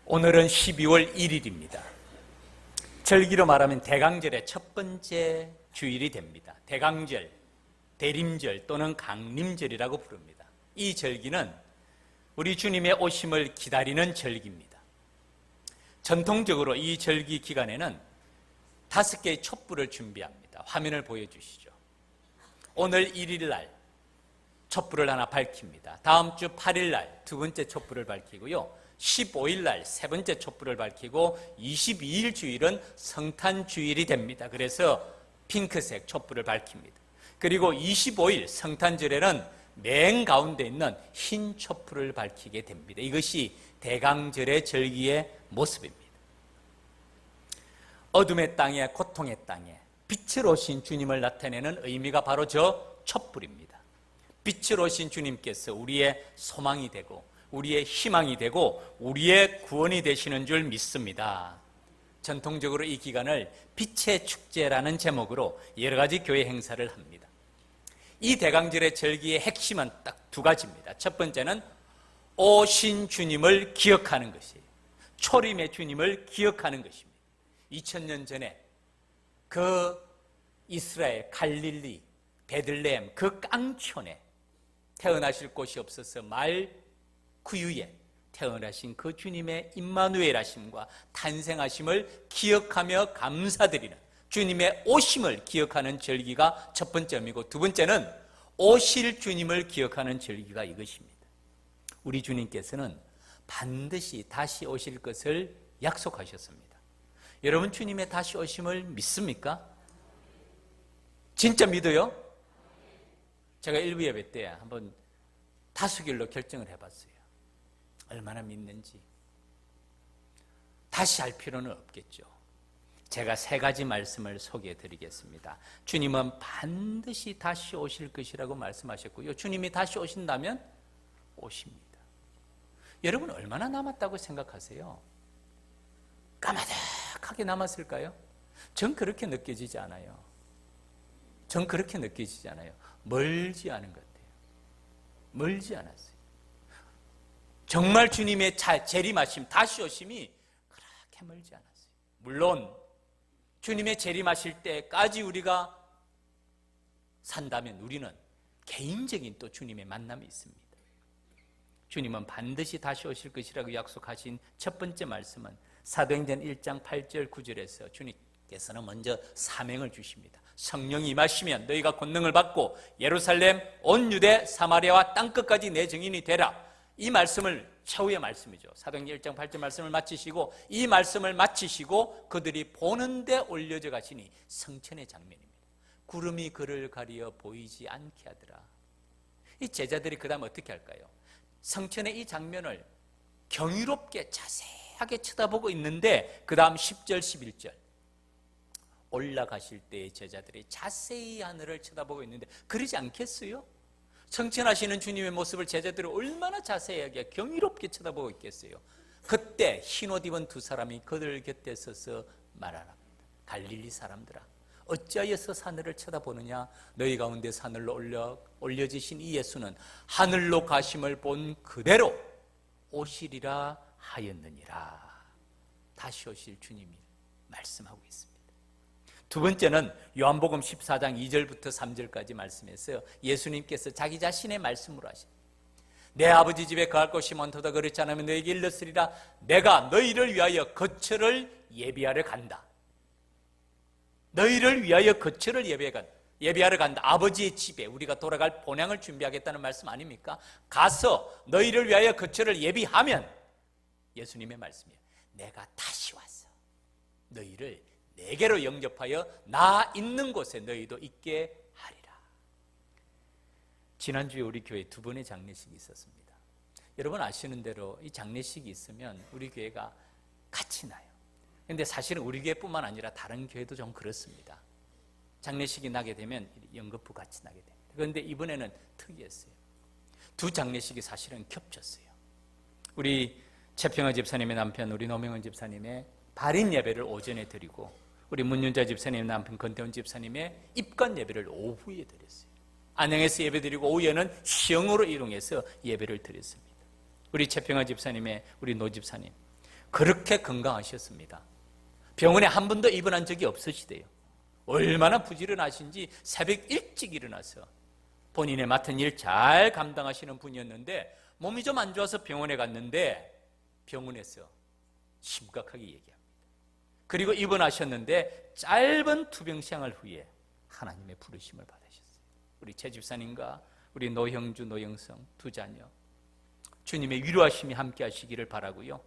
오늘은 12월 1일입니다. 절기로 말하면 대강절의 첫 번째 주일이 됩니다. 대강절, 대림절 또는 강림절이라고 부릅니다. 이 절기는 우리 주님의 오심을 기다리는 절기입니다. 전통적으로 이 절기 기간에는 5개의 촛불을 준비합니다. 화면을 보여주시죠. 오늘 1일 날 촛불을 하나 밝힙니다. 다음 주 8일 날 두 번째 촛불을 밝히고요. 15일 날 세 번째 촛불을 밝히고 22일 주일은 성탄 주일이 됩니다. 그래서 핑크색 촛불을 밝힙니다. 그리고 25일 성탄절에는 맨 가운데 있는 흰 촛불을 밝히게 됩니다. 이것이 대강절의 절기의 모습입니다. 어둠의 땅에, 고통의 땅에 빛을 오신 주님을 나타내는 의미가 바로 저 촛불입니다. 빛을 오신 주님께서 우리의 소망이 되고 우리의 희망이 되고 우리의 구원이 되시는 줄 믿습니다. 전통적으로 이 기간을 빛의 축제라는 제목으로 여러 가지 교회 행사를 합니다. 이 대강절의 절기의 핵심은 딱 두 가지입니다. 첫 번째는 오신 주님을 기억하는 것이에요. 초림의 주님을 기억하는 것입니다. 2000년 전에 그 이스라엘 갈릴리 베들레헴 그 깡촌에 태어나실 곳이 없어서 말 구유에 태어나신 그 주님의 임마누엘 하심과 탄생하심을 기억하며 감사드리는 주님의 오심을 기억하는 절기가 첫 번째 의미고, 두 번째는 오실 주님을 기억하는 절기가 이것입니다. 우리 주님께서는 반드시 다시 오실 것을 약속하셨습니다. 여러분 주님의 다시 오심을 믿습니까? 진짜 믿어요? 제가 일부 예배 때 한번 다수결로 결정을 해봤어요. 얼마나 믿는지. 다시 할 필요는 없겠죠. 제가 3가지 말씀을 소개해 드리겠습니다. 주님은 반드시 다시 오실 것이라고 말씀하셨고요. 주님이 다시 오신다면 오십니다. 여러분 얼마나 남았다고 생각하세요? 까마득하게 남았을까요? 전 그렇게 느껴지지 않아요. 전 그렇게 느껴지지 않아요. 멀지 않은 것 같아요. 멀지 않았어요. 정말 주님의 재림하심, 다시 오심이 그렇게 멀지 않았어요. 물론 주님의 재림하실 때까지 우리가 산다면 우리는 개인적인 또 주님의 만남이 있습니다. 주님은 반드시 다시 오실 것이라고 약속하신 첫 번째 말씀은 사도행전 1장 8절 9절에서 주님께서는 먼저 사명을 주십니다. 성령이 임하시면 너희가 권능을 받고 예루살렘 온 유대 사마리아와 땅끝까지 내 증인이 되라. 이 말씀을 최후의 말씀이죠. 사도행전 1장 8절 말씀을 마치시고 이 말씀을 마치시고 그들이 보는데 올려져 가시니 성천의 장면입니다. 구름이 그를 가리어 보이지 않게 하더라. 이 제자들이 그 다음 어떻게 할까요? 성천의 이 장면을 경이롭게 자세하게 쳐다보고 있는데 그 다음 10절 11절 올라가실 때의 제자들이 자세히 하늘을 쳐다보고 있는데 그러지 않겠어요? 성천하시는 주님의 모습을 제자들이 얼마나 자세하게 경이롭게 쳐다보고 있겠어요? 그때 흰옷 입은 2사람이 그들 곁에 서서 말하랍니다. 갈릴리 사람들아, 어찌하여서 하늘을 쳐다보느냐? 너희 가운데 하늘로 올려지신 이 예수는 하늘로 가심을 본 그대로 오시리라 하였느니라. 다시 오실 주님이 말씀하고 있습니다. 두 번째는 요한복음 14장 2절부터 3절까지 말씀했어요. 예수님께서 자기 자신의 말씀으로 하십니다. 내 아버지 집에 거할 곳이 많도다. 그렇지 않으면 너에게 일렀으리라. 내가 너희를 위하여 거처를 예비하러 간다. 너희를 위하여 거처를 예비하러 간다. 아버지의 집에 우리가 돌아갈 본향을 준비하겠다는 말씀 아닙니까? 가서 너희를 위하여 거처를 예비하면 예수님의 말씀이에요. 내가 다시 와서 너희를 내게로 영접하여 나 있는 곳에 너희도 있게 하리라. 지난주에 우리 교회 2번의 장례식이 있었습니다. 여러분 아시는 대로 이 장례식이 있으면 우리 교회가 같이 나요. 그런데 사실은 우리 교회뿐만 아니라 다른 교회도 좀 그렇습니다. 장례식이 나게 되면 연극부 같이 나게 됩니다. 그런데 이번에는 특이했어요. 2 장례식이 사실은 겹쳤어요. 우리 최평화 집사님의 남편 우리 노명은 집사님의 발인 예배를 오전에 드리고 우리 문윤자 집사님의 남편 건대훈 집사님의 입관 예배를 오후에 드렸어요. 안양에서 예배 드리고 오후에는 시흥으로 이동해서 예배를 드렸습니다. 우리 최평화 집사님의 우리 노 집사님 그렇게 건강하셨습니다. 병원에 한 번도 입원한 적이 없으시대요. 얼마나 부지런하신지 새벽 일찍 일어나서 본인의 맡은 일 잘 감당하시는 분이었는데 몸이 좀 안 좋아서 병원에 갔는데 병원에서 심각하게 얘기합니다. 그리고 입원하셨는데 짧은 투병 생활 후에 하나님의 부르심을 받으셨어요. 우리 최 집사님과 우리 노형주, 노영성 두 자녀 주님의 위로하심이 함께 하시기를 바라고요.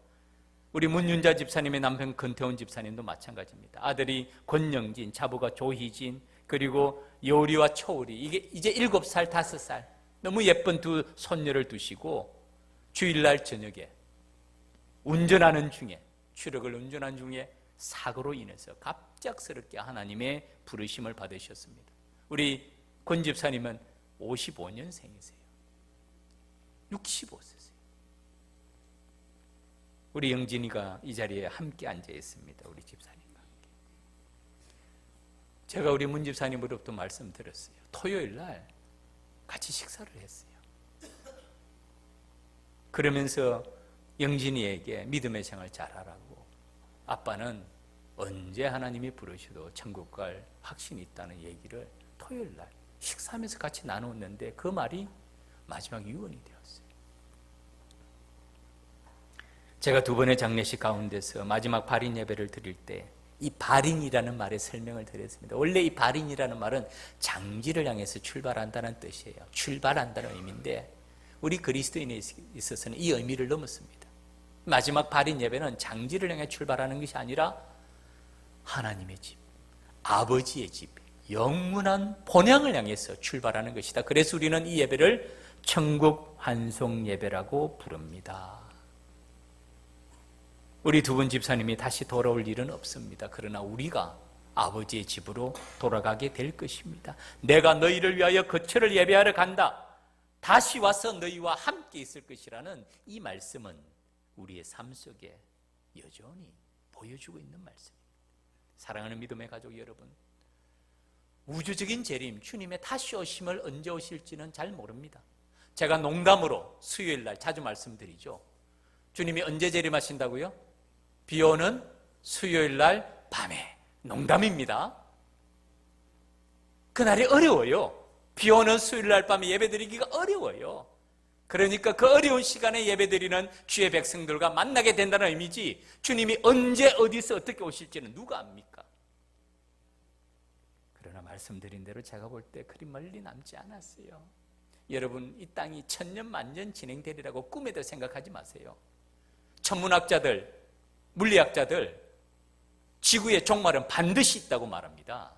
우리 문윤자 집사님의 남편 권태훈 집사님도 마찬가지입니다. 아들이 권영진, 자부가 조희진, 그리고 요리와 초우리, 이게 이제 7살, 5살 너무 예쁜 두 손녀를 두시고 주일날 저녁에 운전하는 중에, 추력을 운전하는 중에 사고로 인해서 갑작스럽게 하나님의 부르심을 받으셨습니다. 우리 권 집사님은 55년생이세요. 65세세요. 우리 영진이가 이 자리에 함께 앉아 있습니다. 우리 집사님과 함께. 제가 우리 문 집사님으로부터 말씀드렸어요. 토요일 날 같이 식사를 했어요. 그러면서 영진이에게 믿음의 생활 잘하라고, 아빠는 언제 하나님이 부르셔도 천국 갈 확신이 있다는 얘기를 토요일 날 식사하면서 같이 나눴는데 그 말이 마지막 유언이 되었어요. 제가 두 번의 장례식 가운데서 마지막 발인 예배를 드릴 때 이 발인이라는 말의 설명을 드렸습니다. 원래 이 발인이라는 말은 장지를 향해서 출발한다는 뜻이에요. 출발한다는 의미인데 우리 그리스도인에 있어서는 이 의미를 넘었습니다. 마지막 발인 예배는 장지를 향해 출발하는 것이 아니라 하나님의 집, 아버지의 집, 영원한 본향을 향해서 출발하는 것이다. 그래서 우리는 이 예배를 천국 환송 예배라고 부릅니다. 우리 두 분 집사님이 다시 돌아올 일은 없습니다. 그러나 우리가 아버지의 집으로 돌아가게 될 것입니다. 내가 너희를 위하여 거처를 예배하러 간다. 다시 와서 너희와 함께 있을 것이라는 이 말씀은 우리의 삶 속에 여전히 보여주고 있는 말씀입니다. 사랑하는 믿음의 가족 여러분, 우주적인 재림, 주님의 다시 오심을 언제 오실지는 잘 모릅니다. 제가 농담으로 수요일 날 자주 말씀드리죠. 주님이 언제 재림하신다고요? 비 오는 수요일 날 밤에. 농담입니다. 그날이 어려워요. 비 오는 수요일 날 밤에 예배드리기가 어려워요. 그러니까 그 어려운 시간에 예배드리는 주의 백성들과 만나게 된다는 의미지, 주님이 언제 어디서 어떻게 오실지는 누가 압니까? 그러나 말씀드린 대로 제가 볼 때 그리 멀리 남지 않았어요. 여러분, 이 땅이 천년 만년 진행되리라고 꿈에도 생각하지 마세요. 천문학자들, 물리학자들 지구의 종말은 반드시 있다고 말합니다.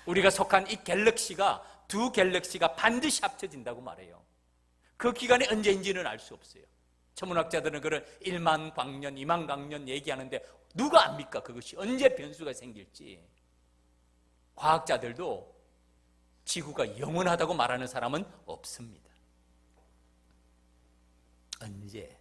우리가 속한 이 갤럭시가, 두 갤럭시가 반드시 합쳐진다고 말해요. 그 기간이 언제인지는 알 수 없어요. 천문학자들은 그런 1만 광년, 2만 광년 얘기하는데 누가 압니까? 그것이 언제 변수가 생길지. 과학자들도 지구가 영원하다고 말하는 사람은 없습니다. 언제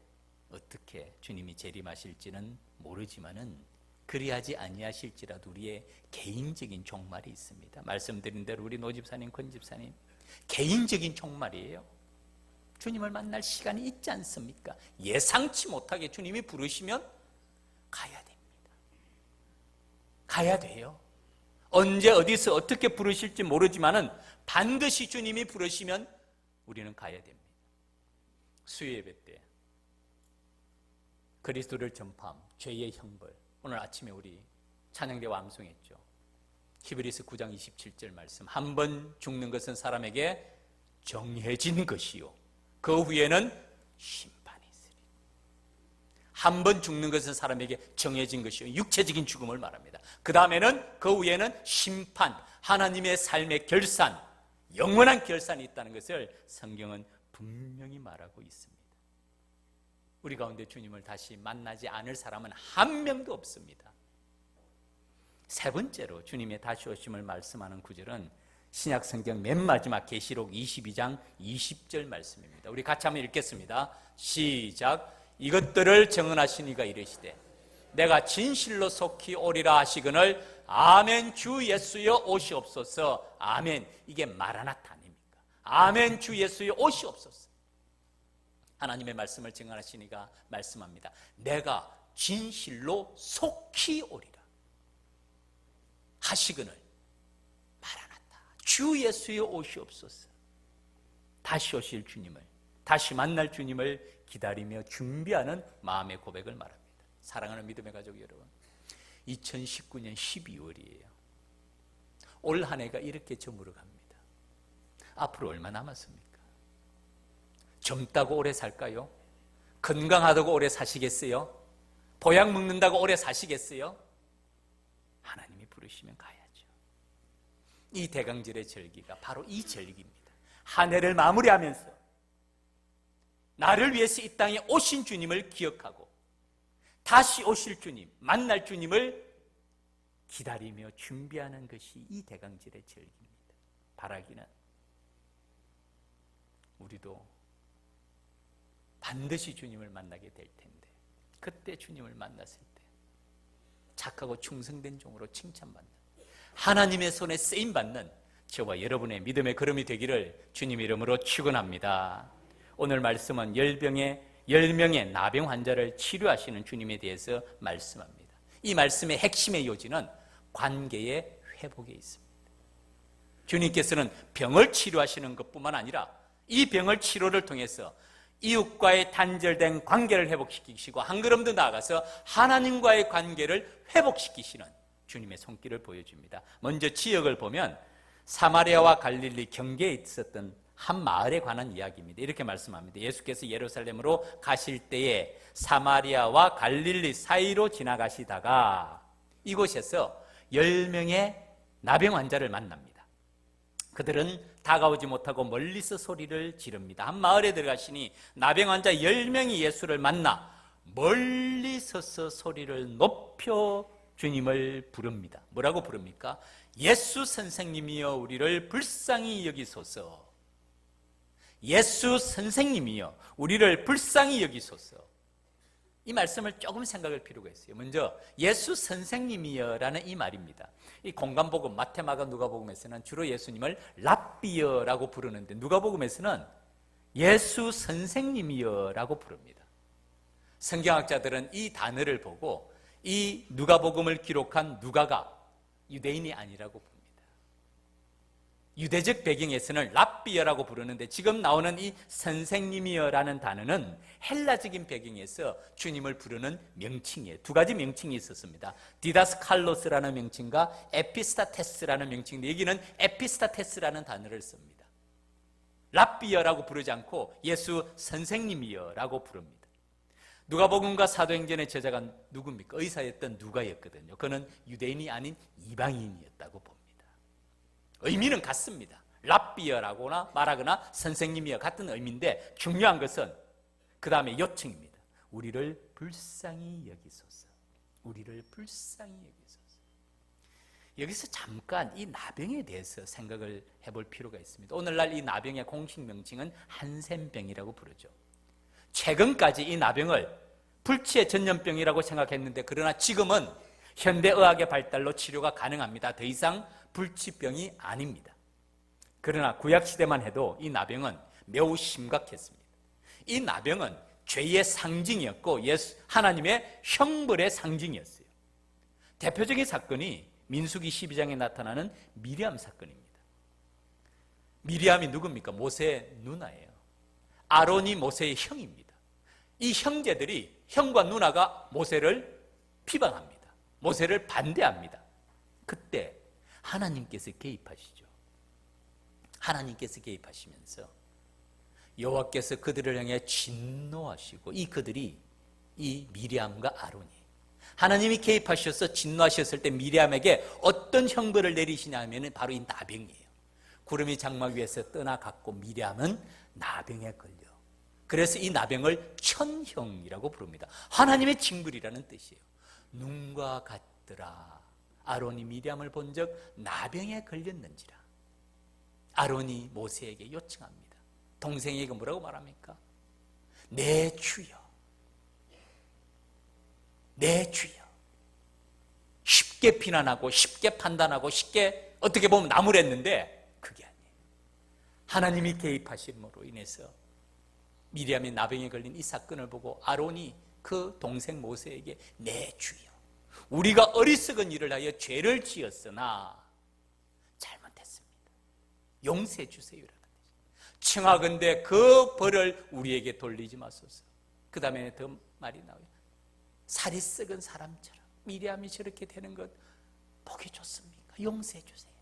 어떻게 주님이 재림하실지는 모르지만은 그리하지 아니하실지라도 우리의 개인적인 종말이 있습니다. 말씀드린 대로 우리 노 집사님, 권 집사님 개인적인 종말이에요. 주님을 만날 시간이 있지 않습니까? 예상치 못하게 주님이 부르시면 가야 됩니다. 가야 돼요. 언제 어디서 어떻게 부르실지 모르지만은 반드시 주님이 부르시면 우리는 가야 됩니다. 수요 예배 때 그리스도를 전파함, 죄의 형벌. 오늘 아침에 우리 찬양대와 암송했죠. 히브리서 9장 27절 말씀. 한 번 죽는 것은 사람에게 정해진 것이요, 그 후에는 심판이 있으리. 한 번 죽는 것은 사람에게 정해진 것이요, 육체적인 죽음을 말합니다. 그 다음에는, 그 후에는 심판, 하나님의 삶의 결산, 영원한 결산이 있다는 것을 성경은 분명히 말하고 있습니다. 우리 가운데 주님을 다시 만나지 않을 사람은 한 명도 없습니다. 세 번째로 주님의 다시 오심을 말씀하는 구절은 신약 성경 맨 마지막 계시록 22장 20절 말씀입니다. 우리 같이 한번 읽겠습니다. 시작. 이것들을 증언하신 이가 이르시되 내가 진실로 속히 오리라 하시거늘 아멘. 주 예수여 오시옵소서. 아멘. 이게 마라나타 아닙니까? 아멘. 주 예수여 오시옵소서. 하나님의 말씀을 증언하시니가 말씀합니다. 내가 진실로 속히 오리라 하시거늘 마라나타 주 예수여 오시옵소서. 다시 오실 주님을, 다시 만날 주님을 기다리며 준비하는 마음의 고백을 말합니다. 사랑하는 믿음의 가족 여러분, 2019년 12월이에요. 올 한 해가 이렇게 저물어 갑니다. 앞으로 얼마 남았습니까? 젊다고 오래 살까요? 건강하다고 오래 사시겠어요? 보약 먹는다고 오래 사시겠어요? 하나님이 부르시면 가야죠. 이 대강절의 절기가 바로 이 절기입니다. 한 해를 마무리하면서 나를 위해서 이 땅에 오신 주님을 기억하고 다시 오실 주님, 만날 주님을 기다리며 준비하는 것이 이 대강절의 절기입니다. 바라기는 우리도 반드시 주님을 만나게 될 텐데, 그때 주님을 만났을 때 착하고 충성된 종으로 칭찬받는, 하나님의 손에 쓰임받는 저와 여러분의 믿음의 걸음이 되기를 주님 이름으로 축원합니다. 오늘 말씀은 10명의 나병 환자를 치료하시는 주님에 대해서 말씀합니다. 이 말씀의 핵심의 요지는 관계의 회복에 있습니다. 주님께서는 병을 치료하시는 것뿐만 아니라 이 병을 치료를 통해서 이웃과의 단절된 관계를 회복시키시고 한 걸음 더 나아가서 하나님과의 관계를 회복시키시는 주님의 손길을 보여줍니다. 먼저 지역을 보면 사마리아와 갈릴리 경계에 있었던 한 마을에 관한 이야기입니다. 이렇게 말씀합니다. 예수께서 예루살렘으로 가실 때에 사마리아와 갈릴리 사이로 지나가시다가 이곳에서 10명의 나병 환자를 만납니다. 그들은 다가오지 못하고 멀리서 소리를 지릅니다. 한 마을에 들어가시니 나병 환자 10명이 예수를 만나 멀리 서서 소리를 높여 주님을 부릅니다. 뭐라고 부릅니까? 예수 선생님이여 우리를 불쌍히 여기소서. 예수 선생님이여 우리를 불쌍히 여기소서. 이 말씀을 조금 생각할 필요가 있어요. 먼저 예수 선생님이여 라는 이 말입니다. 이 공간복음 마태, 마가, 누가복음에서는 주로 예수님을 랍비여라고 부르는데 누가복음에서는 예수 선생님이여 라고 부릅니다. 성경학자들은 이 단어를 보고 이 누가복음을 기록한 누가가 유대인이 아니라고 봅니다. 유대적 배경에서는 랍비여라고 부르는데 지금 나오는 이 선생님이여라는 단어는 헬라적인 배경에서 주님을 부르는 명칭이에요. 두 가지 명칭이 있었습니다. 디다스칼로스라는 명칭과 에피스타테스라는 명칭인데 여기는 에피스타테스라는 단어를 씁니다. 랍비여라고 부르지 않고 예수 선생님이여라고 부릅니다. 누가복음과 사도행전의 저자가 누굽니까? 의사였던 누가였거든요. 그는 유대인이 아닌 이방인이었다고 봅니다. 의미는 같습니다. 랍비여라고나 말하거나 선생님이여 같은 의미인데 중요한 것은 그 다음에 요청입니다. 우리를 불쌍히 여기소서. 우리를 불쌍히 여기소서. 여기서 잠깐 이 나병에 대해서 생각을 해볼 필요가 있습니다. 오늘날 이 나병의 공식 명칭은 한센병이라고 부르죠. 최근까지 이 나병을 불치의 전염병이라고 생각했는데 그러나 지금은 현대의학의 발달로 치료가 가능합니다. 더 이상 불치병이 아닙니다. 그러나 구약시대만 해도 이 나병은 매우 심각했습니다. 이 나병은 죄의 상징이었고 하나님의 형벌의 상징이었어요. 대표적인 사건이 민수기 12장에 나타나는 미리암 사건입니다. 미리암이 누굽니까? 모세의 누나예요. 아론이 모세의 형입니다. 이 형제들이 형과 누나가 모세를 비방합니다. 모세를 반대합니다. 그때 하나님께서 개입하시죠. 하나님께서 개입하시면서 여호와께서 그들을 향해 진노하시고 이 미리암과 아론이 하나님이 개입하셔서 진노하셨을 때 미리암에게 어떤 형벌을 내리시냐 하면 바로 이 나병이에요. 구름이 장막 위에서 떠나갔고 미리암은 나병에 걸려. 그래서 이 나병을 천형이라고 부릅니다. 하나님의 징벌이라는 뜻이에요. 눈과 같더라. 아론이 미리암을 본 적 나병에 걸렸는지라. 아론이 모세에게 요청합니다. 동생에게 뭐라고 말합니까? 내 주여, 내 주여. 쉽게 비난하고 쉽게 판단하고 쉽게 어떻게 보면 나무랬는데 그게 아니에요. 하나님이 개입하심으로 인해서 미리암이 나병에 걸린 이 사건을 보고 아론이 그 동생 모세에게 내 주여, 우리가 어리석은 일을 하여 죄를 지었으나 잘못했습니다. 용서해 주세요라는 뜻입니다. 청하건대 그 벌을 우리에게 돌리지 마소서. 그 다음에 더 말이 나와요. 살이 썩은 사람처럼 미리암이 저렇게 되는 것 보기 좋습니까? 용서해 주세요.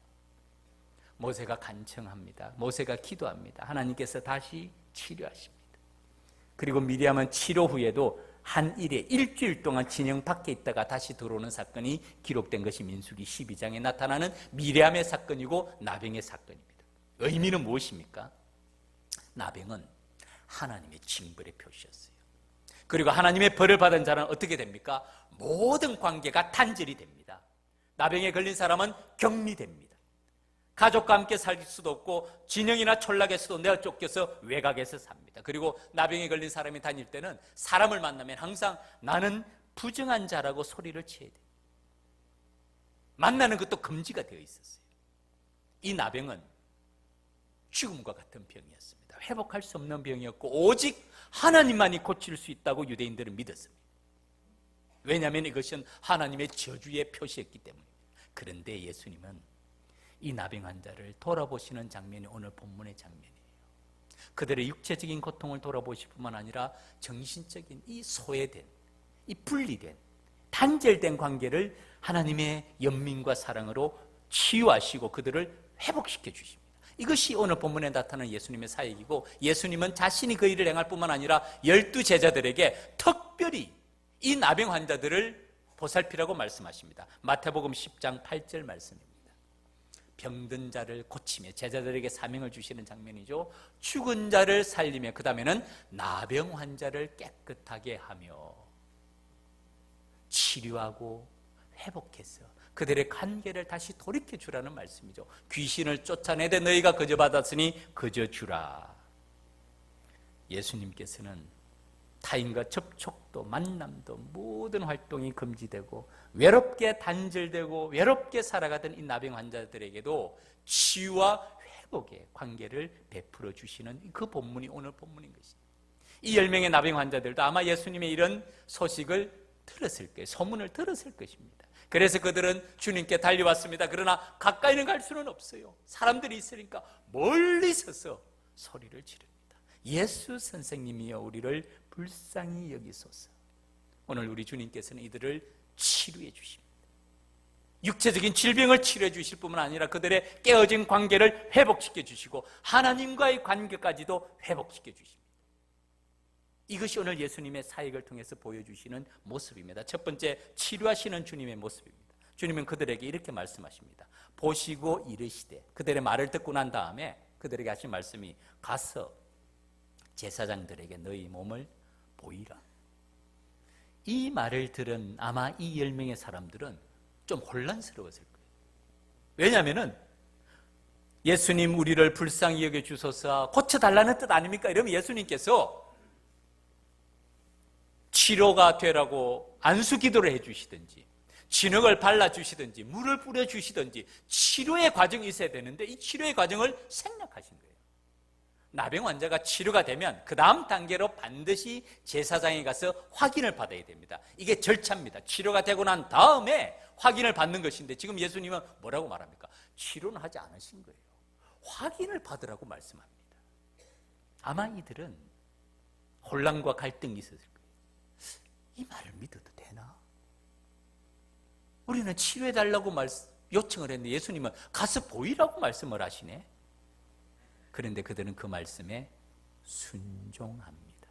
모세가 간청합니다. 모세가 기도합니다. 하나님께서 다시 치료하십니다. 그리고 미리암은 치료 후에도 한 일에 일주일 동안 진영 밖에 있다가 다시 들어오는 사건이 기록된 것이 민수기 12장에 나타나는 미리암의 사건이고 나병의 사건입니다. 의미는 무엇입니까? 나병은 하나님의 징벌의 표시였어요. 그리고 하나님의 벌을 받은 자는 어떻게 됩니까? 모든 관계가 단절이 됩니다. 나병에 걸린 사람은 격리됩니다. 가족과 함께 살 수도 없고 진영이나 촌락에서도 내가 쫓겨서 외곽에서 삽니다. 그리고 나병에 걸린 사람이 다닐 때는 사람을 만나면 항상 나는 부정한 자라고 소리를 쳐야 돼요. 만나는 것도 금지가 되어 있었어요. 이 나병은 죽음과 같은 병이었습니다. 회복할 수 없는 병이었고 오직 하나님만이 고칠 수 있다고 유대인들은 믿었습니다. 왜냐하면 이것은 하나님의 저주의 표시였기 때문입니다. 그런데 예수님은 이 나병 환자를 돌아보시는 장면이 오늘 본문의 장면이에요. 그들의 육체적인 고통을 돌아보실 뿐만 아니라 정신적인 이 소외된, 이 분리된, 단절된 관계를 하나님의 연민과 사랑으로 치유하시고 그들을 회복시켜 주십니다. 이것이 오늘 본문에 나타나는 예수님의 사역이고, 예수님은 자신이 그 일을 행할 뿐만 아니라 12 제자들에게 특별히 이 나병 환자들을 보살피라고 말씀하십니다. 마태복음 10장 8절 말씀입니다. 병든 자를 고치며 제자들에게 사명을 주시는 장면이죠. 죽은 자를 살리며 그 다음에는 나병 환자를 깨끗하게 하며 치료하고 회복해서 그들의 관계를 다시 돌이켜 주라는 말씀이죠. 귀신을 쫓아내되 너희가 거저 받았으니 거저 주라. 예수님께서는 타인과 접촉도 만남도 모든 활동이 금지되고 외롭게 단절되고 외롭게 살아가던 이 나병 환자들에게도 치유와 회복의 관계를 베풀어 주시는 그 본문이 오늘 본문인 것입니다. 이 10명의 나병 환자들도 아마 예수님의 이런 소식을 들었을 거예요. 소문을 들었을 것입니다. 그래서 그들은 주님께 달려왔습니다. 그러나 가까이는 갈 수는 없어요. 사람들이 있으니까 멀리 서서 소리를 지릅니다. 예수 선생님이여 우리를 불쌍히 여기소서. 오늘 우리 주님께서는 이들을 치료해 주십니다. 육체적인 질병을 치료해 주실 뿐만 아니라 그들의 깨어진 관계를 회복시켜 주시고 하나님과의 관계까지도 회복시켜 주십니다. 이것이 오늘 예수님의 사역을 통해서 보여주시는 모습입니다. 첫 번째, 치료하시는 주님의 모습입니다. 주님은 그들에게 이렇게 말씀하십니다. 보시고 이르시되, 그들의 말을 듣고 난 다음에 그들에게 하신 말씀이 가서 제사장들에게 너희 몸을 보이라. 이 말을 들은 아마 이 10명의 사람들은 좀 혼란스러웠을 거예요. 왜냐하면 예수님 우리를 불쌍히 여겨주소서 고쳐달라는 뜻 아닙니까? 이러면 예수님께서 치료가 되라고 안수 기도를 해주시든지 진흙을 발라주시든지 물을 뿌려주시든지 치료의 과정이 있어야 되는데 이 치료의 과정을 생략하신 거예요. 나병 환자가 치료가 되면 그 다음 단계로 반드시 제사장에 가서 확인을 받아야 됩니다. 이게 절차입니다. 치료가 되고 난 다음에 확인을 받는 것인데 지금 예수님은 뭐라고 말합니까? 치료는 하지 않으신 거예요. 확인을 받으라고 말씀합니다. 아마 이들은 혼란과 갈등이 있었을 거예요. 이 말을 믿어도 되나? 우리는 치료해달라고 요청을 했는데 예수님은 가서 보이라고 말씀을 하시네. 그런데 그들은 그 말씀에 순종합니다.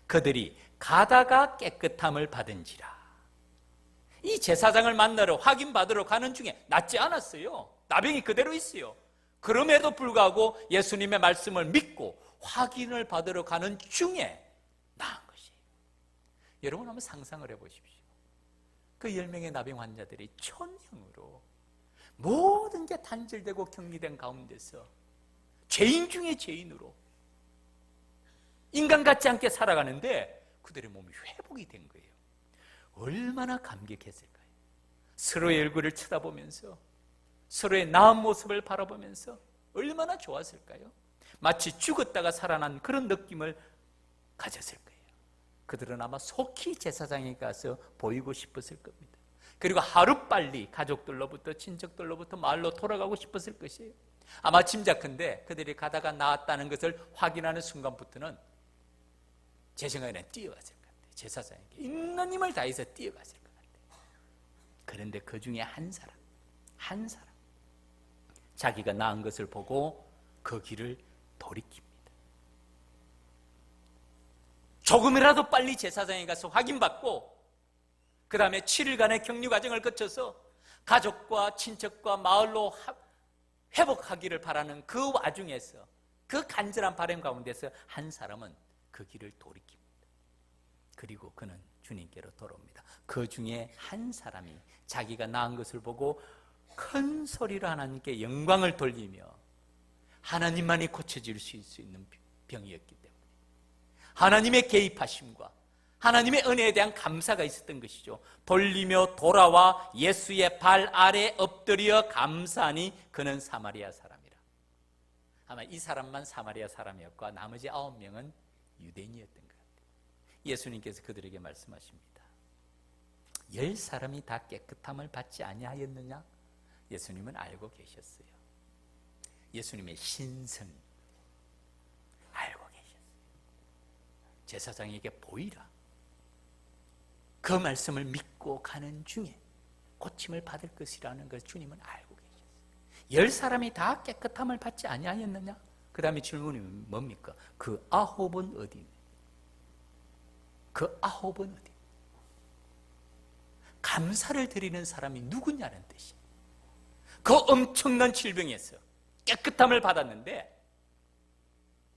그들이 가다가 깨끗함을 받은지라. 이 제사장을 만나러 확인받으러 가는 중에 낫지 않았어요. 나병이 그대로 있어요. 그럼에도 불구하고 예수님의 말씀을 믿고 확인을 받으러 가는 중에 나은 것이에요. 여러분 한번 상상을 해보십시오. 그 10명의 나병 환자들이 천형으로 모든 게 단절되고 격리된 가운데서 죄인 중에 죄인으로 인간 같지 않게 살아가는데 그들의 몸이 회복이 된 거예요. 얼마나 감격했을까요? 서로의 얼굴을 쳐다보면서 서로의 나은 모습을 바라보면서 얼마나 좋았을까요? 마치 죽었다가 살아난 그런 느낌을 가졌을 거예요. 그들은 아마 속히 제사장에 가서 보이고 싶었을 겁니다. 그리고 하루빨리 가족들로부터 친척들로부터 마을로 돌아가고 싶었을 것이에요. 아마 짐작컨대 그들이 가다가 나왔다는 것을 확인하는 순간부터는 제 생각에는 뛰어갔을 것 같아요. 제사장에게 있는 힘을 다해서 뛰어갔을 것 같아요. 그런데 그 중에 한 사람 자기가 나은 것을 보고 그 길을 돌이킵니다. 조금이라도 빨리 제사장에 가서 확인받고 그 다음에 7일간의 격리 과정을 거쳐서 가족과 친척과 마을로 회복하기를 바라는 그 와중에서, 그 간절한 바람 가운데서 한 사람은 그 길을 돌이킵니다. 그리고 그는 주님께로 돌아옵니다. 그 중에 한 사람이 자기가 나은 것을 보고 큰 소리로 하나님께 영광을 돌리며, 하나님만이 고쳐줄 수 있는 병이었기 때문에 하나님의 개입하심과 하나님의 은혜에 대한 감사가 있었던 것이죠. 돌리며 돌아와 예수의 발 아래 엎드려 감사하니 그는 사마리아 사람이라. 아마 이 사람만 사마리아 사람이었고 나머지 9명은 유대인이었던 것 같아요. 예수님께서 그들에게 말씀하십니다. 10사람이 다 깨끗함을 받지 아니하였느냐? 예수님은 알고 계셨어요. 예수님의 신성 알고 계셨어요. 제사장에게 보이라. 그 말씀을 믿고 가는 중에 고침을 받을 것이라는 걸 주님은 알고 계셨어요. 10사람이 다 깨끗함을 받지 아니하였느냐? 그 다음에 질문이 뭡니까? 그 9은 어디? 그 9은 어디? 감사를 드리는 사람이 누구냐는 뜻이에요. 그 엄청난 질병에서 깨끗함을 받았는데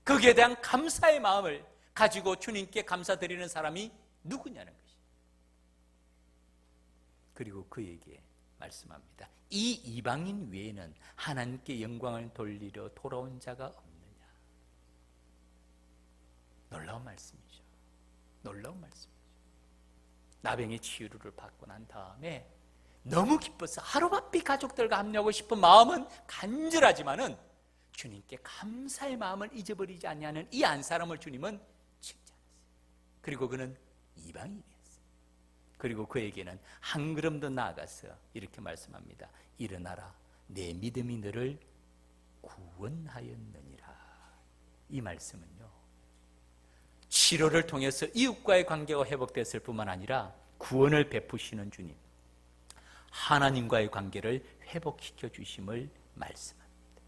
거기에 대한 감사의 마음을 가지고 주님께 감사드리는 사람이 누구냐는 것이에요. 그리고 그에게 말씀합니다. 이 이방인 외에는 하나님께 영광을 돌리려 돌아온 자가 없느냐. 놀라운 말씀이죠. 놀라운 말씀이죠. 나병의 치유를 받고 난 다음에 너무 기뻐서 하루바삐 가족들과 합류하고 싶은 마음은 간절하지만은 주님께 감사의 마음을 잊어버리지 아니하는 이 한 사람을 주님은 칭찬했어요. 그리고 그는 이방인이었어요. 그리고 그에게는 한 걸음 더 나아가서 이렇게 말씀합니다. 일어나라, 내 믿음이 너를 구원하였느니라. 이 말씀은요, 치료를 통해서 이웃과의 관계가 회복됐을 뿐만 아니라 구원을 베푸시는 주님, 하나님과의 관계를 회복시켜 주심을 말씀합니다.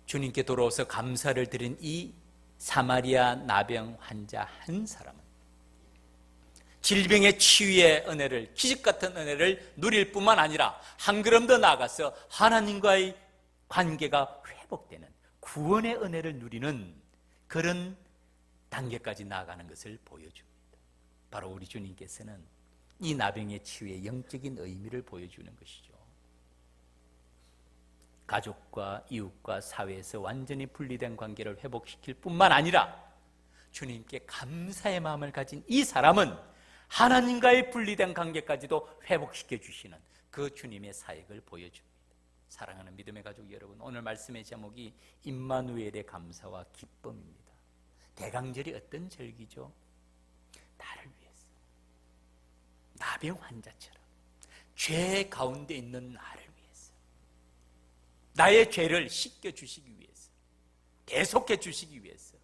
주님께 돌아와서 감사를 드린 이 사마리아 나병 환자 한 사람은 질병의 치유의 은혜를, 기적 같은 은혜를 누릴 뿐만 아니라 한 걸음 더 나아가서 하나님과의 관계가 회복되는 구원의 은혜를 누리는 그런 단계까지 나아가는 것을 보여줍니다. 바로 우리 주님께서는 이 나병의 치유의 영적인 의미를 보여주는 것이죠. 가족과 이웃과 사회에서 완전히 분리된 관계를 회복시킬 뿐만 아니라 주님께 감사의 마음을 가진 이 사람은 하나님과의 분리된 관계까지도 회복시켜 주시는 그 주님의 사역을 보여줍니다. 사랑하는 믿음의 가족 여러분, 오늘 말씀의 제목이 임마누엘의 감사와 기쁨입니다. 대강절이 어떤 절기죠? 나를 위해서, 나병 환자처럼 죄 가운데 있는 나를 위해서, 나의 죄를 씻겨주시기 위해서, 대속해 주시기 위해서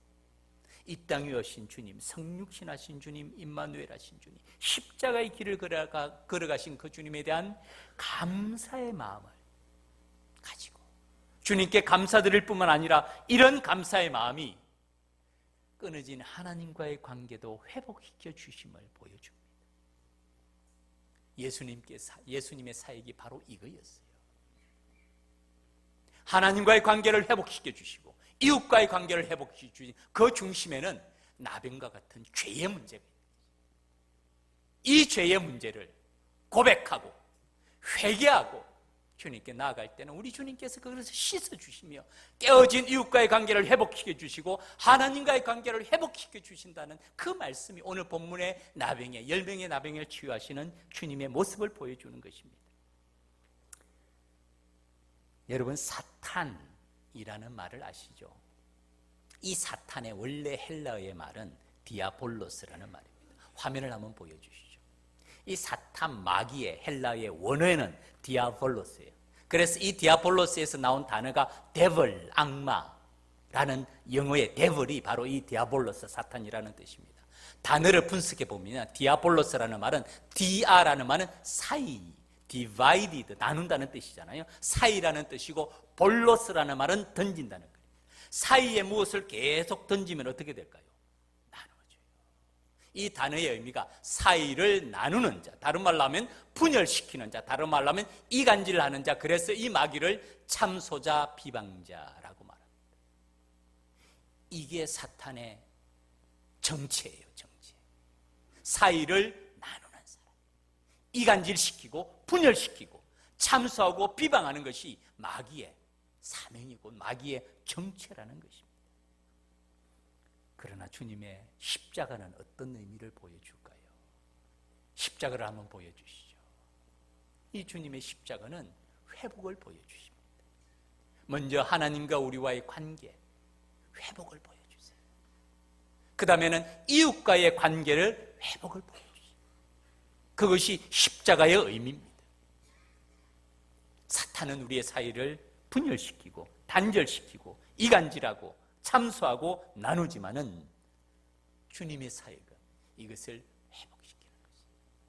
이 땅에 오신 주님, 성육신 하신 주님, 임마누엘 하신 주님, 십자가의 길을 걸어가신 그 주님에 대한 감사의 마음을 가지고 주님께 감사드릴 뿐만 아니라 이런 감사의 마음이 끊어진 하나님과의 관계도 회복시켜 주심을 보여줍니다. 예수님의 사역이 바로 이거였어요. 하나님과의 관계를 회복시켜 주시고 이웃과의 관계를 회복시켜 주신 그 중심에는 나병과 같은 죄의 문제가 있습니다. 이 죄의 문제를 고백하고 회개하고 주님께 나아갈 때는 우리 주님께서 그것을 씻어주시며 깨어진 이웃과의 관계를 회복시켜 주시고 하나님과의 관계를 회복시켜 주신다는 그 말씀이 오늘 본문의 나병의 10명의 나병을 치유하시는 주님의 모습을 보여주는 것입니다. 여러분, 사탄이라는 말을 아시죠? 이 사탄의 원래 헬라어의 말은 디아볼로스라는 말입니다. 화면을 한번 보여주시죠. 이 사탄 마귀의 헬라의 원어에는 디아볼로스예요. 그래서 이 디아볼로스에서 나온 단어가 데블, 악마라는 영어의 데블이 바로 이 디아볼로스, 사탄이라는 뜻입니다. 단어를 분석해 보면 디아볼로스라는 말은 디아라는 말은 사이, divided, 나눈다는 뜻이잖아요. 사이라는 뜻이고 볼로스라는 말은 던진다는 거예요. 사이에 무엇을 계속 던지면 어떻게 될까요? 나누어져요. 이 단어의 의미가 사이를 나누는 자, 다른 말로 하면 분열시키는 자, 다른 말로 하면 이간질하는 자, 그래서 이 마귀를 참소자, 비방자라고 말합니다. 이게 사탄의 정체예요, 정체. 사이를 나누는 사람. 이간질시키고 분열시키고 참소하고 비방하는 것이 마귀의 사명이고 마귀의 정체라는 것입니다. 그러나 주님의 십자가는 어떤 의미를 보여줄까요? 십자가를 한번 보여주시죠. 이 주님의 십자가는 회복을 보여주십니다. 먼저 하나님과 우리와의 관계, 회복을 보여주세요. 그 다음에는 이웃과의 관계를 회복을 보여주세요. 그것이 십자가의 의미입니다. 사탄은 우리의 사이를 분열시키고 단절시키고 이간질하고 참소하고 나누지만은 주님의 사역은 이것을 회복시키는 것입니다.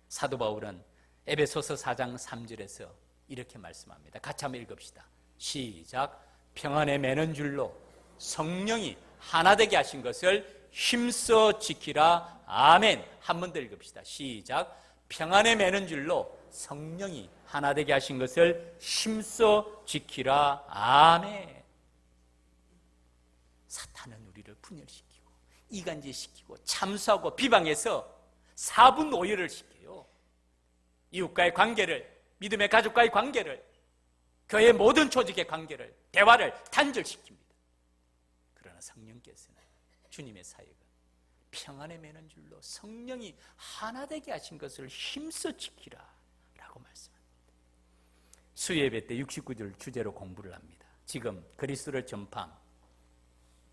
사도 바울은 에베소서 4장 3절에서 이렇게 말씀합니다. 같이 한번 읽읍시다. 시작. 평안에 매는 줄로 성령이 하나 되게 하신 것을 힘써 지키라. 아멘. 한 번 더 읽읍시다. 시작. 평안에 매는 줄로 성령이 하나 되게 하신 것을 힘써 지키라. 아멘. 사탄은 우리를 분열시키고 이간질시키고 참소하고 비방해서 사분오열을 시켜요. 이웃과의 관계를, 믿음의 가족과의 관계를, 교회의 모든 조직의 관계를, 대화를 단절시킵니다. 그러나 성령께서는 주님의 사역은 평안에 매는 줄로 성령이 하나 되게 하신 것을 힘써 지키라 라고 말씀합니다. 수요예배 때 69절 주제로 공부를 합니다. 지금 그리스도를 전파함.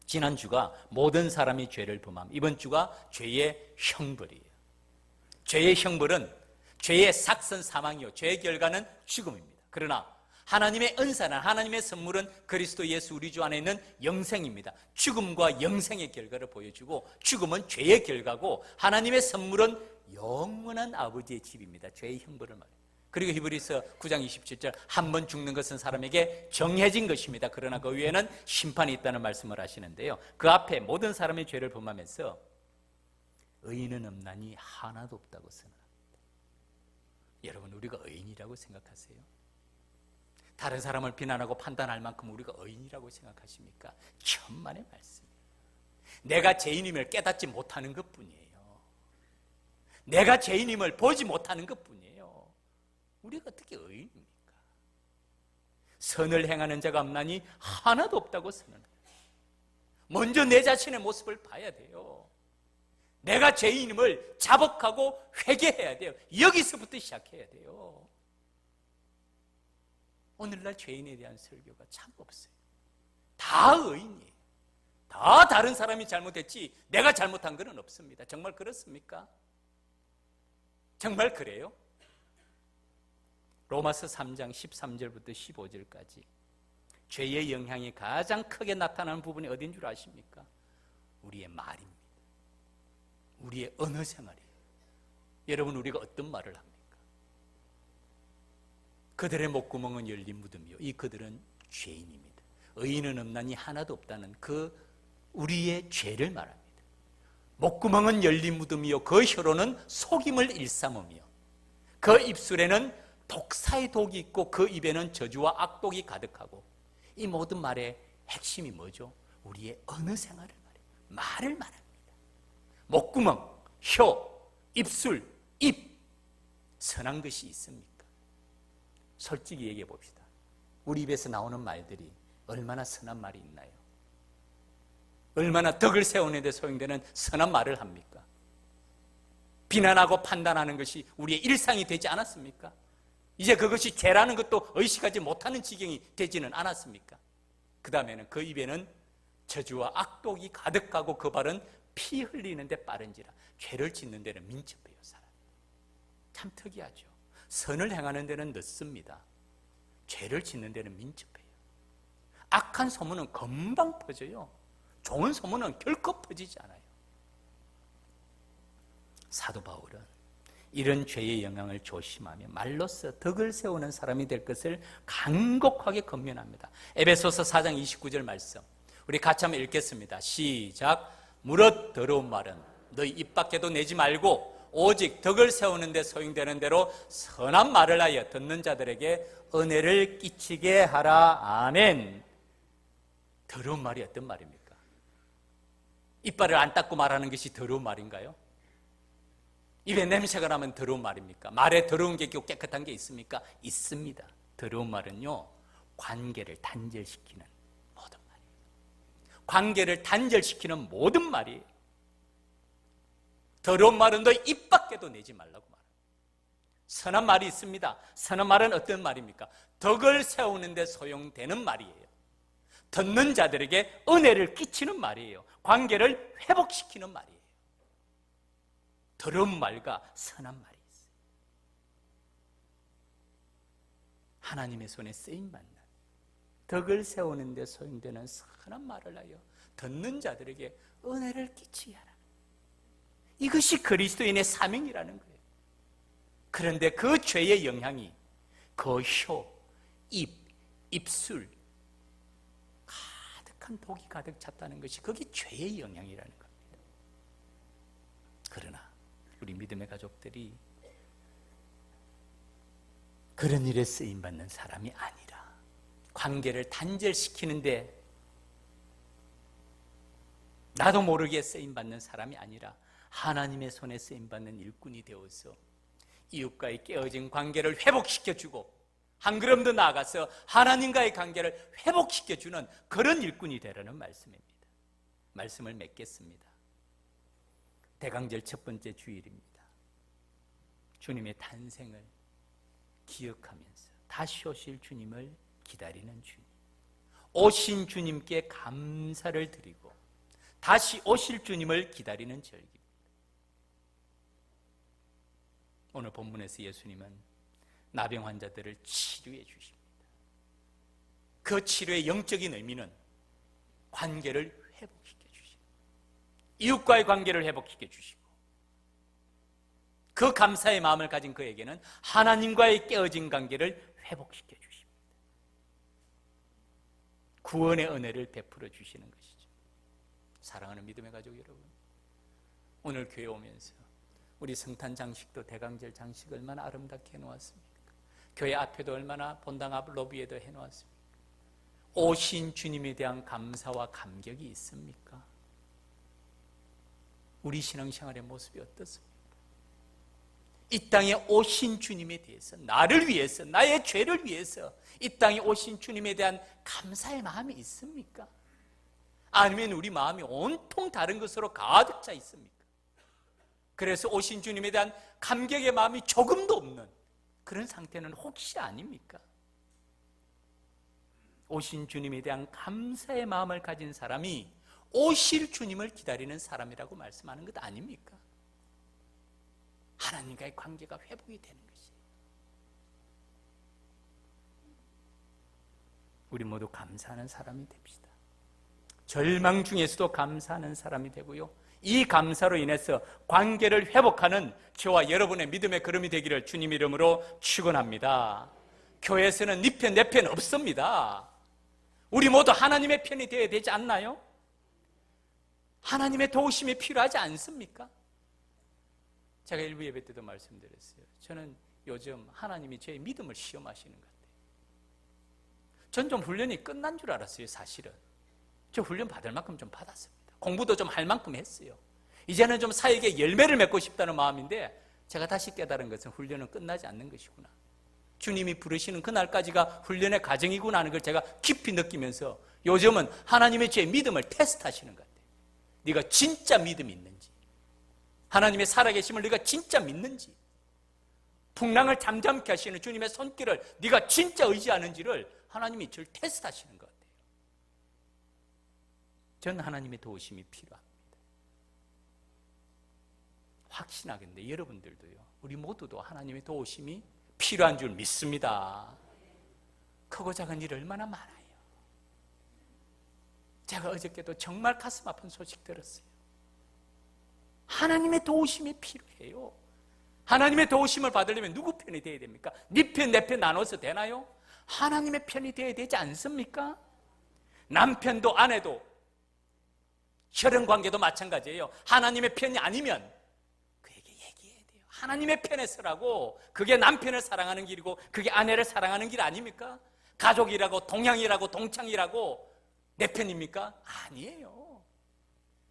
지난주가 모든 사람이 죄를 범함. 이번 주가 죄의 형벌이에요. 죄의 형벌은 죄의 삭선 사망이요, 죄의 결과는 죽음입니다. 그러나 하나님의 은사는, 하나님의 선물은 그리스도 예수 우리 주 안에 있는 영생입니다. 죽음과 영생의 결과를 보여주고 죽음은 죄의 결과고 하나님의 선물은 영원한 아버지의 집입니다. 죄의 형벌을 말해요. 그리고 히브리서 9장 27절 한 번 죽는 것은 사람에게 정해진 것입니다. 그러나 그 위에는 심판이 있다는 말씀을 하시는데요. 그 앞에 모든 사람의 죄를 범하면서 의인은 없나니 하나도 없다고 선언합니다. 여러분, 우리가 의인이라고 생각하세요? 다른 사람을 비난하고 판단할 만큼 우리가 의인이라고 생각하십니까? 천만의 말씀이에요. 내가 죄인임을 깨닫지 못하는 것뿐이에요. 내가 죄인임을 보지 못하는 것뿐이에요. 우리가 어떻게 의인입니까? 선을 행하는 자가 없나니 하나도 없다고 선언해요. 먼저 내 자신의 모습을 봐야 돼요. 내가 죄인임을 자복하고 회개해야 돼요. 여기서부터 시작해야 돼요. 오늘날 죄인에 대한 설교가 참 없어요. 다 의인이에요. 다 다른 사람이 잘못했지 내가 잘못한 건 없습니다. 정말 그렇습니까? 정말 그래요? 로마서 3장 13절부터 15절까지 죄의 영향이 가장 크게 나타나는 부분이 어딘 줄 아십니까? 우리의 말입니다. 우리의 언어 생활이에요. 여러분, 우리가 어떤 말을 합니까? 그들의 목구멍은 열린 무덤이요, 이 그들은 죄인입니다. 의인은 없나니 하나도 없다는 그 우리의 죄를 말합니다. 목구멍은 열린 무덤이요, 그 혀로는 속임을 일삼으며 그 입술에는 독사의 독이 있고 그 입에는 저주와 악독이 가득하고. 이 모든 말의 핵심이 뭐죠? 우리의 언어 생활을 말해요. 말을 말합니다. 목구멍, 혀, 입술, 입, 선한 것이 있습니까? 솔직히 얘기해 봅시다. 우리 입에서 나오는 말들이 얼마나 선한 말이 있나요? 얼마나 덕을 세우는 데 소용되는 선한 말을 합니까? 비난하고 판단하는 것이 우리의 일상이 되지 않았습니까? 이제 그것이 죄라는 것도 의식하지 못하는 지경이 되지는 않았습니까? 그 다음에는 그 입에는 저주와 악독이 가득하고 그 발은 피 흘리는데 빠른지라 죄를 짓는 데는 민첩해요. 사람이 참 특이하죠. 선을 행하는 데는 늦습니다. 죄를 짓는 데는 민첩해요. 악한 소문은 금방 퍼져요. 좋은 소문은 결코 퍼지지 않아요. 사도 바울은 이런 죄의 영향을 조심하며 말로써 덕을 세우는 사람이 될 것을 간곡하게 권면합니다. 에베소서 4장 29절 말씀 우리 같이 한번 읽겠습니다. 시작. 무릇 더러운 말은 너희 입 밖에도 내지 말고 오직 덕을 세우는 데 소용되는 대로 선한 말을 하여 듣는 자들에게 은혜를 끼치게 하라. 아멘. 더러운 말이 어떤 말입니까? 이빨을 안 닦고 말하는 것이 더러운 말인가요? 입에 냄새가 나면 더러운 말입니까? 말에 더러운 게 있고 깨끗한 게 있습니까? 있습니다. 더러운 말은요, 관계를 단절시키는 모든 말이에요. 관계를 단절시키는 모든 말이에요. 더러운 말은 너 입 밖에도 내지 말라고 말합니다. 선한 말이 있습니다. 선한 말은 어떤 말입니까? 덕을 세우는 데 소용되는 말이에요. 듣는 자들에게 은혜를 끼치는 말이에요. 관계를 회복시키는 말이에요. 더러운 말과 선한 말이 있어요. 하나님의 손에 쓰임받는 덕을 세우는 데 소용되는 선한 말을 하여 듣는 자들에게 은혜를 끼치게 하라. 이것이 그리스도인의 사명이라는 거예요. 그런데 그 죄의 영향이 혀, 입술 가득한 독이 가득 찼다는 것이 그게 죄의 영향이라는 겁니다. 그러나 우리 믿음의 가족들이 그런 일에 쓰임받는 사람이 아니라 관계를 단절시키는데 나도 모르게 쓰임받는 사람이 아니라 하나님의 손에 쓰임받는 일꾼이 되어서 이웃과의 깨어진 관계를 회복시켜주고 한 걸음 더 나아가서 하나님과의 관계를 회복시켜주는 그런 일꾼이 되라는 말씀입니다. 말씀을 맺겠습니다. 대강절 첫 번째 주일입니다. 주님의 탄생을 기억하면서 다시 오실 주님을 기다리는 주님, 오신 주님께 감사를 드리고 다시 오실 주님을 기다리는 절기입니다. 오늘 본문에서 예수님은 나병 환자들을 치료해 주십니다. 그 치료의 영적인 의미는 관계를 회복시켜 주시고 이웃과의 관계를 회복시켜 주시고 그 감사의 마음을 가진 그에게는 하나님과의 깨어진 관계를 회복시켜 주십니다. 구원의 은혜를 베풀어 주시는 것이죠. 사랑하는 믿음의 가족 여러분, 오늘 교회 오면서 우리 성탄 장식도 대강절 장식 얼마나 아름답게 해놓았습니까? 교회 앞에도 얼마나 본당 앞 로비에도 해놓았습니까? 오신 주님에 대한 감사와 감격이 있습니까? 우리 신앙생활의 모습이 어떻습니까? 이 땅에 오신 주님에 대해서 나를 위해서 나의 죄를 위해서 이 땅에 오신 주님에 대한 감사의 마음이 있습니까? 아니면 우리 마음이 온통 다른 것으로 가득 차 있습니까? 그래서 오신 주님에 대한 감격의 마음이 조금도 없는 그런 상태는 혹시 아닙니까? 오신 주님에 대한 감사의 마음을 가진 사람이 오실 주님을 기다리는 사람이라고 말씀하는 것 아닙니까? 하나님과의 관계가 회복이 되는 것이에요. 우리 모두 감사하는 사람이 됩시다. 절망 중에서도 감사하는 사람이 되고요, 이 감사로 인해서 관계를 회복하는 저와 여러분의 믿음의 걸음이 되기를 주님 이름으로 축원합니다. 교회에서는 네 편, 내 편 없습니다. 우리 모두 하나님의 편이 되어야 되지 않나요? 하나님의 도우심이 필요하지 않습니까? 제가 일부 예배 때도 말씀드렸어요. 저는 요즘 하나님이 제 믿음을 시험하시는 것 같아요. 전 좀 훈련이 끝난 줄 알았어요. 사실은 저 훈련 받을 만큼 좀 받았습니다. 공부도 좀 할 만큼 했어요. 이제는 좀 사역에 열매를 맺고 싶다는 마음인데 제가 다시 깨달은 것은 훈련은 끝나지 않는 것이구나. 주님이 부르시는 그날까지가 훈련의 과정이구나 하는 걸 제가 깊이 느끼면서 요즘은 하나님의 제 믿음을 테스트하시는 것 같아요. 네가 진짜 믿음이 있는지, 하나님의 살아계심을 네가 진짜 믿는지, 풍랑을 잠잠케 하시는 주님의 손길을 네가 진짜 의지하는지를 하나님이 저를 테스트하시는 것 같아요. 저는 하나님의 도우심이 필요합니다. 확신하겠는데 여러분들도요, 우리 모두도 하나님의 도우심이 필요한 줄 믿습니다. 크고 작은 일 얼마나 많아요. 제가 어저께도 정말 가슴 아픈 소식 들었어요. 하나님의 도우심이 필요해요. 하나님의 도우심을 받으려면 누구 편이 되어야 됩니까? 네 편, 내 편 나눠서 되나요? 하나님의 편이 되어야 되지 않습니까? 남편도 아내도 혈연관계도 마찬가지예요. 하나님의 편이 아니면 그에게 얘기해야 돼요. 하나님의 편에 서라고. 그게 남편을 사랑하는 길이고 그게 아내를 사랑하는 길 아닙니까? 가족이라고 동향이라고 동창이라고 내 편입니까? 아니에요.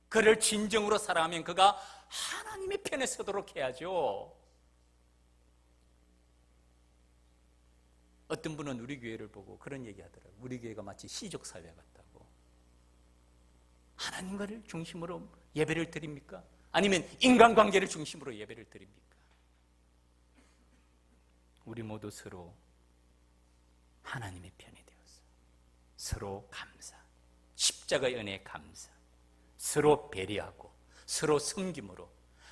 그를 진정으로 사랑하면 그가 하나님의 편에 서도록 해야죠. 어떤 분은 우리 교회를 보고 그런 얘기 하더라고요. 우리 교회가 마치 시족사회 같다고. 하나님과를 중심으로 예배를 드립니까? 아니면 인간관계를 중심으로 예배를 드립니까? 우리 모두 서로 하나님의 편이 되어서 서로 감사, 십자가의 은혜에 감사, 서로 배려하고 서로 섬김으로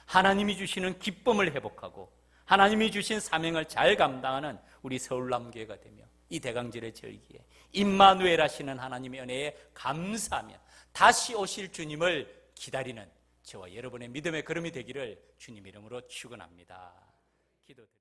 하나님이 주시는 기쁨을 회복하고 하나님이 주신 사명을 잘 감당하는 우리 서울남교회가 되며 이 대강절의 절기에 임마누엘 하시는 하나님의 은혜에 감사하며 다시 오실 주님을 기다리는 저와 여러분의 믿음의 걸음이 되기를 주님 이름으로 축원합니다. 기도드립니다.